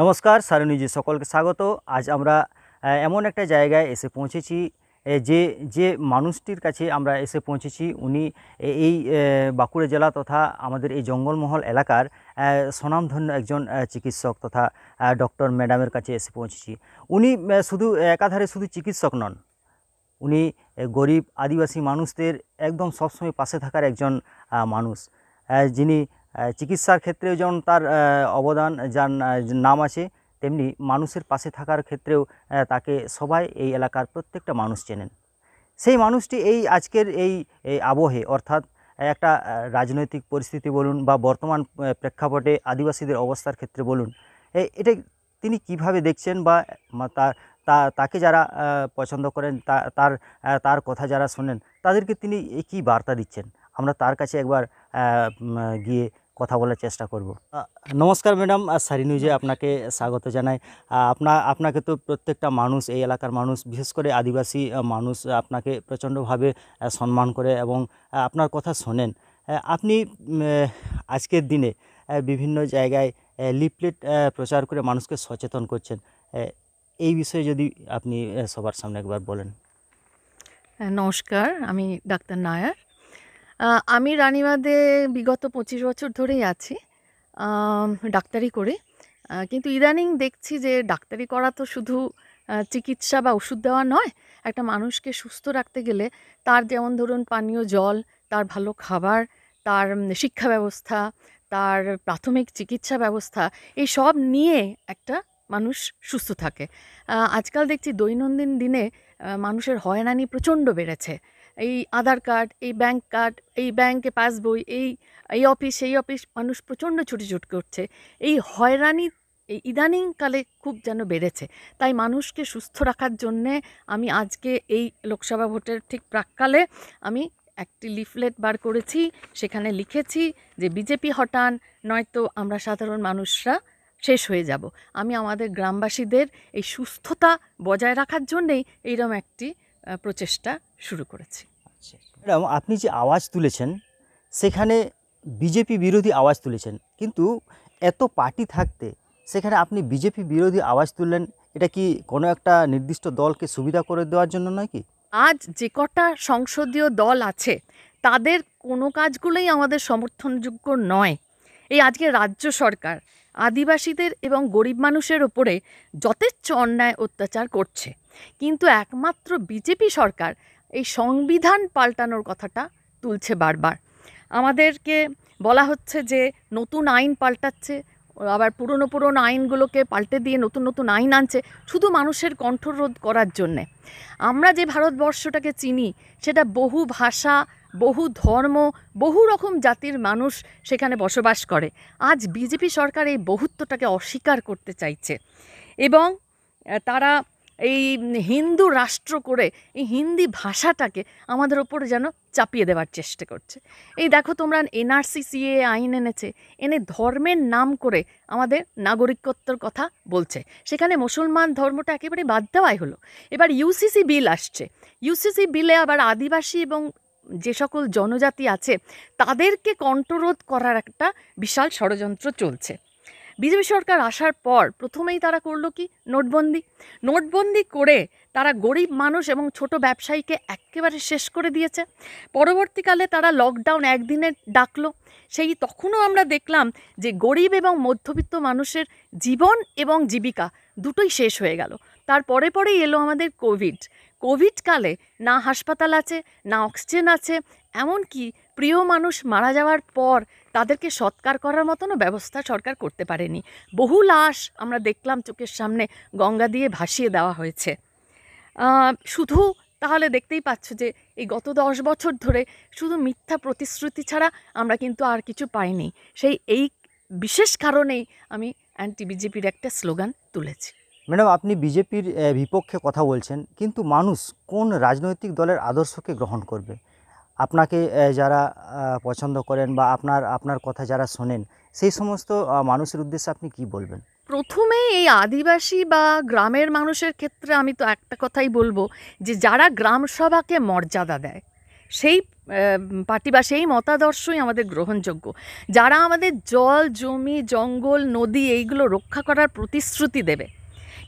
নমস্কার সারণীজি, সকলকে স্বাগত। আজ আমরা এমন একটা জায়গায় এসে পৌঁছেছি যে মানুষটির কাছে আমরা এসে পৌঁছেছি উনি এই বাঁকুড়া জেলা তথা আমাদের এই জঙ্গলমহল এলাকার স্বনামধন্য একজন চিকিৎসক তথা ডক্টর ম্যাডামের কাছে এসে পৌঁছেছি। উনি শুধু একাধারে শুধু চিকিৎসক নন, উনি গরিব আদিবাসী মানুষদের একদম সবসময় পাশে থাকার একজন মানুষ, যিনি চিকিৎসার ক্ষেত্রেও যেমন তার অবদান যার নাম আছে, তেমনি মানুষের পাশে থাকার ক্ষেত্রেও তাকে সবাই এই এলাকার প্রত্যেকটা মানুষ চেনেন। সেই মানুষটি এই আজকের এই আবহে অর্থাৎ একটা রাজনৈতিক পরিস্থিতি বলুন বা বর্তমান প্রেক্ষাপটে আদিবাসীদের অবস্থার ক্ষেত্রে বলুন, এটা তিনি কিভাবে দেখছেন বা তাকে যারা পছন্দ করেন, তার কথা যারা শোনেন, তাদেরকে তিনি কী বার্তা দিচ্ছেন, আমরা তার কাছে একবার গিয়ে কথা বলার চেষ্টা করব। নমস্কার ম্যাডাম, সারি নিউজে আপনাকে স্বাগত জানাই। আপনাকে তো প্রত্যেকটা মানুষ, এই এলাকার মানুষ, বিশেষ করে আদিবাসী মানুষ আপনাকে প্রচণ্ডভাবে সম্মান করে এবং আপনার কথা শোনেন। আপনি আজকের দিনে বিভিন্ন জায়গায় লিফলেট প্রচার করে মানুষকে সচেতন করছেন, এই বিষয়ে যদি আপনি সবার সামনে একবার বলেন। নমস্কার, আমি ডাক্তার নায়ার। আমি রানীবাঁধে বিগত 25 বছর ধরেই আছি ডাক্তারি করে। কিন্তু ইদানিং দেখছি যে ডাক্তারি করা তো শুধু চিকিৎসা বা ওষুধ দেওয়া নয়। একটা মানুষকে সুস্থ রাখতে গেলে তার যেমন ধরুন পানীয় জল, তার ভালো খাবার, তার শিক্ষা ব্যবস্থা, তার প্রাথমিক চিকিৎসা ব্যবস্থা, এই সব নিয়ে একটা মানুষ সুস্থ থাকে। আজকাল দেখছি দৈনন্দিন দিনে মানুষের হয়রানি প্রচণ্ড বেড়েছে। এই আধার কার্ড, এই ব্যাংক কার্ড, এই ব্যাংকে পাসবই, এই অফিস সেই অফিস, মানুষ প্রচণ্ড ছুটোছুটি করছে। এই হয়রানি এই ইদানিংকালে খুব যেন বেড়েছে। তাই মানুষকে সুস্থ রাখার জন্যে আমি আজকে এই লোকসভা ভোটের ঠিক প্রাক্কালে আমি একটি লিফলেট বার করেছি। সেখানে লিখেছি যে বিজেপি হটান, নয়তো আমরা সাধারণ মানুষরা শেষ হয়ে যাব। আমি আমাদের গ্রামবাসীদের এই সুস্থতা বজায় রাখার জন্যেই এইরকম একটি প্রচেষ্টা শুরু করেছি। আচ্ছা ম্যাডাম, আপনি যে আওয়াজ তুলেছেন সেখানে বিজেপি বিরোধী আওয়াজ তুলেছেন, কিন্তু এত পার্টি থাকতে সেখানে আপনি বিজেপি বিরোধী আওয়াজ তুললেন, এটা কি কোনো একটা নির্দিষ্ট দলকে সুবিধা করে দেওয়ার জন্য নয় কি? আজ যে কটা সংসদীয় দল আছে তাদের কোনো কাজগুলোই আমাদের সমর্থনযোগ্য নয়। এই আজকে রাজ্য সরকার আদিবাসীদের এবং গরিব মানুষের ওপরে যথেচ্ছ অন্যায় অত্যাচার করছে, কিন্তু একমাত্র বিজেপি সরকার এই সংবিধান পাল্টানোর কথাটা তুলছে বারবার। আমাদেরকে বলা হচ্ছে যে নতুন আইন পাল্টাচ্ছে, আবার পুরনো পুরনো আইনগুলোকে পাল্টে দিয়ে নতুন নতুন আইন আনছে শুধু মানুষের কণ্ঠরোধ করার জন্যে। আমরা যে ভারতবর্ষটাকে চিনি সেটা বহু ভাষা, বহু ধর্ম, বহু রকম জাতির মানুষ সেখানে বসবাস করে। আজ বিজেপি সরকার এই বহুত্বটাকে অস্বীকার করতে চাইছে এবং তারা এই হিন্দু রাষ্ট্র করে এই হিন্দি ভাষাটাকে আমাদের ওপরে যেন চাপিয়ে দেওয়ার চেষ্টা করছে। এই দেখো তোমরা এনআরসি সিএএ আইন এনেছে, এনে ধর্মের নাম করে আমাদের নাগরিকত্বর কথা বলছে। সেখানে মুসলমান ধর্মটা একেবারে বাদ দেওয়াই হলো। এবার ইউসিসি বিল আসছে, ইউসিসি বিলে আবার আদিবাসী এবং যে সকল জনজাতি আছে তাদেরকে কণ্ঠরোধ করার একটা বিশাল ষড়যন্ত্র চলছে। বিজেপি সরকার আসার পর প্রথমেই তারা করলো কি, নোটবন্দি করে তারা গরিব মানুষ এবং ছোট ব্যবসায়ীকে একেবারে শেষ করে দিয়েছে। পরবর্তীকালে তারা লকডাউন একদিনের ডাকলো, সেই তখনও আমরা দেখলাম যে গরিব এবং মধ্যবিত্ত মানুষের জীবন এবং জীবিকা দুটোই শেষ হয়ে গেল। তার পরেই এলো আমাদের কোভিডকালে না হাসপাতাল আছে, না অক্সিজেন আছে, এমনকি প্রিয় মানুষ মারা যাওয়ার পর তাদেরকে সৎকার করার মতনও ব্যবস্থা সরকার করতে পারেনি। বহু লাশ আমরা দেখলাম চোখের সামনে গঙ্গা দিয়ে ভাসিয়ে দেওয়া হয়েছে। শুধু তাহলে দেখতেই পাচ্ছ যে এই গত 10 বছর ধরে শুধু মিথ্যা প্রতিশ্রুতি ছাড়া আমরা কিন্তু আর কিছু পাইনি। এই বিশেষ কারণেই আমি অ্যান্টি বিজেপির একটা স্লোগান তুলেছি। ম্যাডাম, আপনি বিজেপির বিপক্ষে কথা বলছেন, কিন্তু মানুষ কোন রাজনৈতিক দলের আদর্শকে গ্রহণ করবে? আপনাকে যারা পছন্দ করেন বা আপনার কথা যারা শোনেন, সেই সমস্ত মানুষের উদ্দেশ্যে আপনি কি বলবেন? প্রথমে এই আদিবাসী বা গ্রামের মানুষের ক্ষেত্রে আমি তো একটা কথাই বলবো যে যারা গ্রাম সভাকে মর্যাদা দেয়, সেই পার্টি বা সেই মতাদর্শই আমাদের গ্রহণযোগ্য, যারা আমাদের জল, জমি, জঙ্গল, নদী এইগুলো রক্ষা করার প্রতিশ্রুতি দেবে।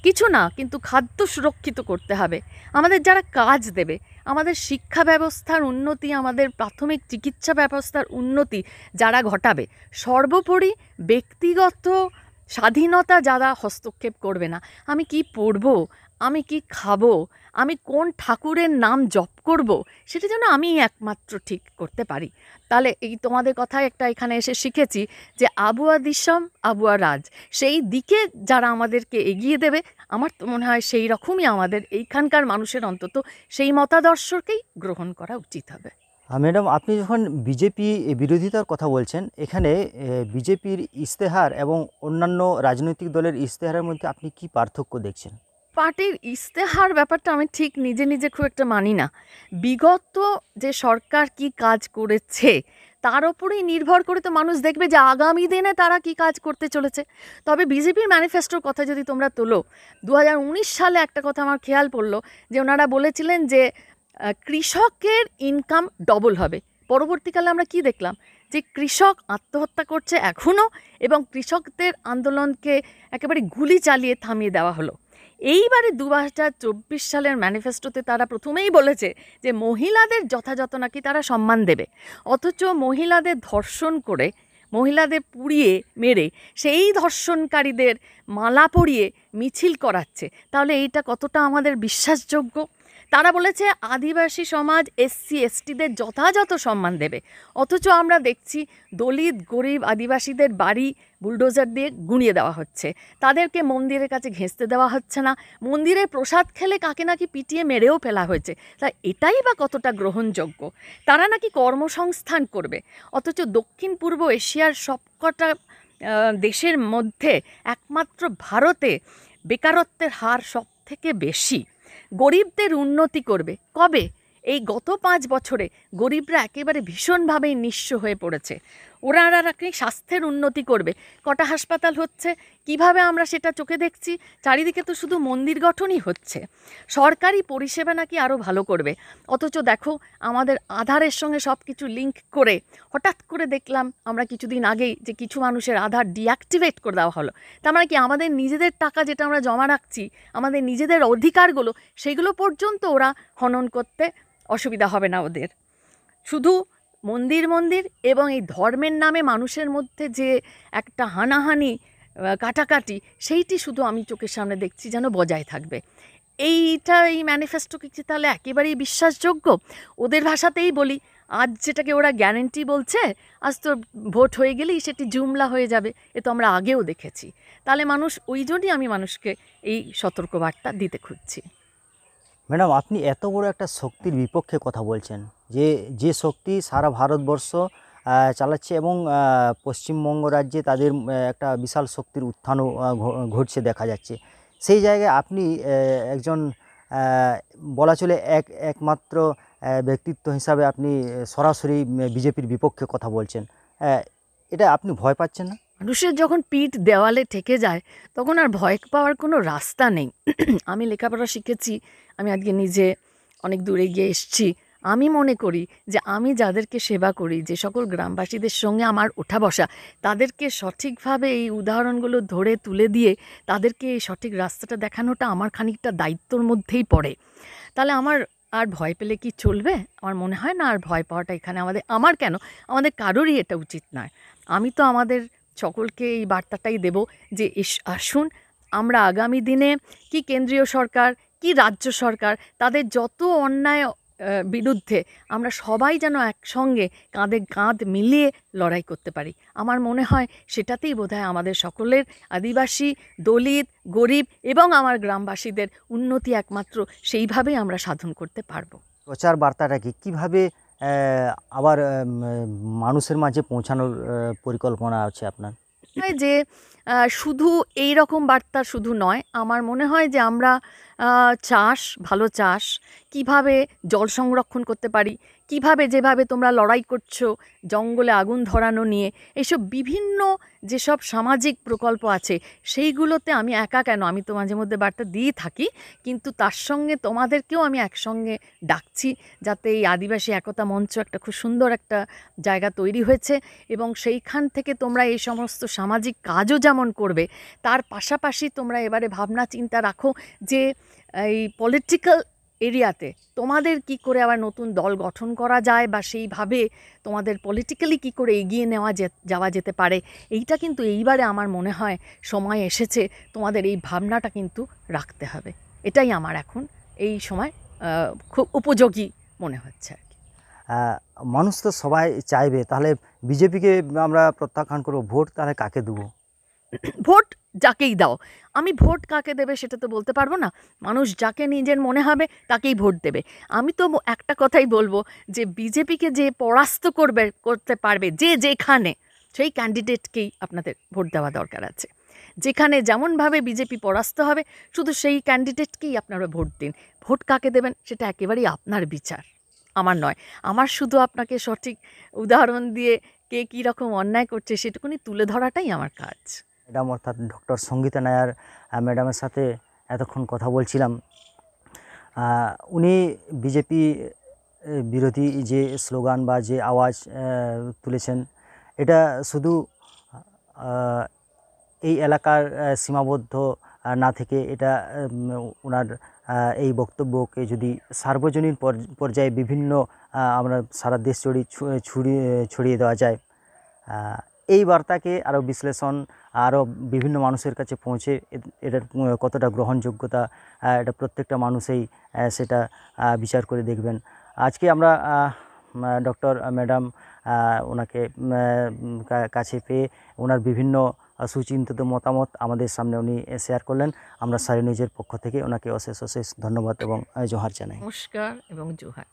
কিছু না, কিন্তু খাদ্য সুরক্ষিত করতে হবে। আমাদের যারা কাজ দেবে, আমাদের শিক্ষা ব্যবস্থার উন্নতি, আমাদের প্রাথমিক চিকিৎসা ব্যবস্থার উন্নতি যারা ঘটাবে, সর্বোপরি ব্যক্তিগত স্বাধীনতা যারা হস্তক্ষেপ করবে না, আমি কি পড়বো, আমি কি খাবো, আমি কোন ঠাকুরের নাম জপ করব, সেটা যেন আমি একমাত্র ঠিক করতে পারি। তাহলে এই তোমাদের কথায় একটা এখানে এসে শিখেছি যে আবুয়া দিশম আবুয়া রাজ, সেই দিকে যারা আমাদেরকে এগিয়ে দেবে, আমার তো মনে হয় সেই রকমই আমাদের এইখানকার মানুষের অন্তত সেই মতাদর্শকেই গ্রহণ করা উচিত হবে। ম্যাডাম, আপনি যখন বিজেপি বিরোধিতার কথা বলছেন, এখানে বিজেপির ইশতেহার এবং অন্যান্য রাজনৈতিক দলের ইশতেহারের মধ্যে আপনি কি পার্থক্য দেখছেন? পার্টির ইশতেহার ব্যাপারটা আমি ঠিক নিজে নিজে খুব একটা মানি না। বিগত যে সরকার কি কাজ করেছে তার ওপরেই নির্ভর করে তো মানুষ দেখবে যে আগামী দিনে তারা কি কাজ করতে চলেছে। তবে বিজেপির ম্যানিফেস্টোর কথা যদি তোমরা তোলো, 2019 সালে একটা কথা আমার খেয়াল পড়লো যে ওনারা বলেছিলেন যে কৃষকের ইনকাম ডবল হবে। পরবর্তীকালে আমরা কি দেখলাম যে কৃষক আত্মহত্যা করছে এখনও, এবং কৃষকদের আন্দোলনকে একেবারে গুলি চালিয়ে থামিয়ে দেওয়া হলো। এইবারে 2024 সালের ম্যানিফেস্টোতে তারা প্রথমেই বলেছে যে মহিলাদের যথাযথ নাকি তারা সম্মান দেবে, অথচ মহিলাদের ধর্ষণ করে, মহিলাদের পুড়িয়ে মেরে সেই ধর্ষণকারীদের মালা পরিয়ে মিছিল করাচ্ছে। তাহলে এইটা কতটা আমাদের বিশ্বাসযোগ্য? তারা বলেছে আদিবাসী সমাজ, এসসি এসটিদের যথাযথ সম্মান দেবে, অথচ আমরা দেখছি দলিত, গরিব, আদিবাসীদের বাড়ি বুলডোজার দিয়ে গুঁড়িয়ে দেওয়া হচ্ছে, তাদেরকে মন্দিরের কাছে ঘেঁষতে দেওয়া হচ্ছে না, মন্দিরে প্রসাদ খেলে কাকে নাকি পিটিয়ে মেরেও ফেলা হয়েছে। তাই এটাই বা কতটা গ্রহণযোগ্য? তারা নাকি কর্মসংস্থান করবে, অথচ দক্ষিণ পূর্ব এশিয়ার সবকটা দেশের মধ্যে একমাত্র ভারতে বেকারত্বের হার সব থেকে বেশি। গরিবদের উন্নতি করবে কবে? এই গত 5 বছরে গরিবরা একেবারে ভীষণভাবেই নিঃস্ব হয়ে পড়েছে। ওরা নাকি স্বাস্থ্যের উন্নতি করবে। কটা হাসপাতাল হচ্ছে, কিভাবে আমরা সেটা চোখে দেখছি। চারিদিকে তো শুধু মন্দির গঠনই হচ্ছে। সরকারি পরিষেবা নাকি আরও ভালো করবে, অথচ দেখো আমাদের আধারের সঙ্গে সব কিছু লিঙ্ক করে হঠাৎ করে দেখলাম আমরা কিছুদিন আগেই যে কিছু মানুষের আধার ডিঅ্যাক্টিভেট করে দেওয়া হলো। তার মানে কি আমাদের নিজেদের টাকা যেটা আমরা জমা রাখছি, আমাদের নিজেদের অধিকারগুলো, সেগুলো পর্যন্ত ওরা হনন করতে অসুবিধা হবে না ওদের। শুধু মন্দির মন্দির এবং এই ধর্মের নামে মানুষের মধ্যে যে একটা হানাহানি, কাটাকাটি, সেইটি শুধু আমি চোখের সামনে দেখছি যেন বজায় থাকবে। এই ম্যানিফেস্টো কি তাহলে একেবারেই বিশ্বাসযোগ্য? ওদের ভাষাতেই বলি, আজ যেটাকে ওরা গ্যারেন্টি বলছে, আজ তো ভোট হয়ে গেলেই সেটি জুমলা হয়ে যাবে। এ তো আমরা আগেও দেখেছি। তাহলে মানুষ, ওই জন্যই আমি মানুষকে এই সতর্কবার্তা দিতে খুঁজছি। ম্যাডাম, আপনি এত বড় একটা শক্তির বিপক্ষে কথা বলছেন, যে শক্তি সারা ভারতবর্ষ চালাচ্ছে এবং পশ্চিমবঙ্গ রাজ্যে তাদের একটা বিশাল শক্তির উত্থানও ঘটছে দেখা যাচ্ছে। সেই জায়গায় আপনি একজন বলা চলে একমাত্র ব্যক্তিত্ব হিসাবে আপনি সরাসরি বিজেপির বিপক্ষে কথা বলছেন। এটা আপনি ভয় পাচ্ছেন না? মানুষের যখন পিঠ দেওয়ালে ঠেকে যায় তখন আর ভয় পাওয়ার কোনো রাস্তা নেই। আমি লেখাপড়া শিখেছি, আমি আজকে নিজে অনেক দূরে গিয়ে এসেছি। আমি মনে করি যে আমি যাদেরকে সেবা করি, যে সকল গ্রামবাসীদের সঙ্গে আমার ওঠা বসা, তাদেরকে সঠিকভাবে এই উদাহরণগুলো ধরে তুলে দিয়ে তাদেরকে এই সঠিক রাস্তাটা দেখানোটা আমার খানিকটা দায়িত্বর মধ্যেই পড়ে। তাহলে আমার আর ভয় পেলে কি চলবে? আমার মনে হয় না আর ভয় পাওয়াটা এখানে আমার কেন, আমাদের কারোরই এটা উচিত নয়। আমি তো আমাদের সকলকে এই বার্তাটাই দেব যে আসুন আমরা আগামী দিনে কি কেন্দ্রীয় সরকার কি রাজ্য সরকার, তাদের যত অন্যায় বিরুদ্ধে আমরা সবাই যেন একসঙ্গে কাঁধে কাঁধ মিলিয়ে লড়াই করতে পারি। আমার মনে হয় সেটাতেই বোধহয় আমাদের সকলের, আদিবাসী, দলিত, গরিব এবং আমার গ্রামবাসীদের উন্নতি একমাত্র সেইভাবেই আমরা সাধন করতে পারবো। প্রচার বার্তাটাকে কীভাবে আবার মানুষের মাঝে পৌঁছানোর পরিকল্পনা আছে আপনার? যে শুধু এই রকম বার্তা শুধু নয়, আমার মনে হয় যে আমরা ভালো চাষ, কিভাবে জল সংরক্ষণ করতে পারি, কিভাবে যেভাবে তোমরা লড়াই করছো জঙ্গলে আগুন ধরানো নিয়ে, এইসব বিভিন্ন যেসব সামাজিক প্রকল্প আছে সেইগুলোতে আমি একা কেন, আমি তো মাঝে মধ্যে বার্তা দিয়ে থাকি, কিন্তু তার সঙ্গে তোমাদেরকেও আমি একসঙ্গে ডাকছি, যাতে এই আদিবাসী একতা মঞ্চ একটা খুব সুন্দর একটা জায়গা তৈরি হয়েছে, এবং সেইখান থেকে তোমরা এই সমস্ত সামাজিক কাজও যেমন করবে, তার পাশাপাশি তোমরা এবারে ভাবনা চিন্তা রাখো যে এই পলিটিক্যাল এরিয়াতে তোমাদের কি করে আবার নতুন দল গঠন করা যায়, বা সেইভাবে তোমাদের পলিটিক্যালি কি করে এগিয়ে যাওয়া যেতে পারে। এইটা কিন্তু এইবারে আমার মনে হয় সময় এসেছে, তোমাদের এই ভাবনাটা কিন্তু রাখতে হবে। এটাই আমার এখন এই সময় খুব উপযোগী মনে হচ্ছে আর কি। মানুষ তো সবাই চাইবে, তাহলে বিজেপিকে আমরা প্রত্যাখ্যান করবো, ভোট তাহলে কাকে দেবো? ভোট যাকেই দাও, আমি ভোট কাকে দেবে সেটা তো বলতে পারবো না, মানুষ যাকে নিজের মনে হবে তাকেই ভোট দেবে। আমি তো একটা কথাই বলবো যে বিজেপিকে যে পরাস্ত করতে পারবে যে যেখানে, সেই ক্যান্ডিডেটকেই আপনাদের ভোট দেওয়া দরকার আছে। যেখানে যেমনভাবে বিজেপি পরাস্ত হবে শুধু সেই ক্যান্ডিডেটকেই আপনারা ভোট দিন। ভোট কাকে দেবেন সেটা একেবারেই আপনার বিচার, আমার নয়। আমার শুধু আপনাকে সঠিক উদাহরণ দিয়ে কে কী রকম অন্যায় করছে সেটুকুনি তুলে ধরাটাই আমার কাজ। ম্যাডাম অর্থাৎ ডক্টর সঙ্গীতা নায়ার ম্যাডামের সাথে এতক্ষণ কথা বলছিলাম। উনি বিজেপি বিরোধী যে স্লোগান বা যে আওয়াজ তুলেছেন, এটা শুধু এই এলাকার সীমাবদ্ধ না থেকে এটা ওনার এই বক্তব্যকে যদি সার্বজনীন পর্যায়ে বিভিন্ন আমরা সারা দেশ ছড়িয়ে দেওয়া যায়, এই বার্তাকে আরও বিশ্লেষণ আরও বিভিন্ন মানুষের কাছে পৌঁছে এটার কতটা গ্রহণযোগ্যতা, এটা প্রত্যেকটা মানুষই সেটা বিচার করে দেখবেন। আজকে আমরা ডক্টর ম্যাডাম ওনাকে কাছে পেয়ে ওনার বিভিন্ন সুচিন্তিত মতামত আমাদের সামনে উনি শেয়ার করলেন। আমরা সারি নিউজের পক্ষ থেকে ওনাকে অশেষ অশেষ ধন্যবাদ এবং জোহার জানাই। নমস্কার এবং জোহার।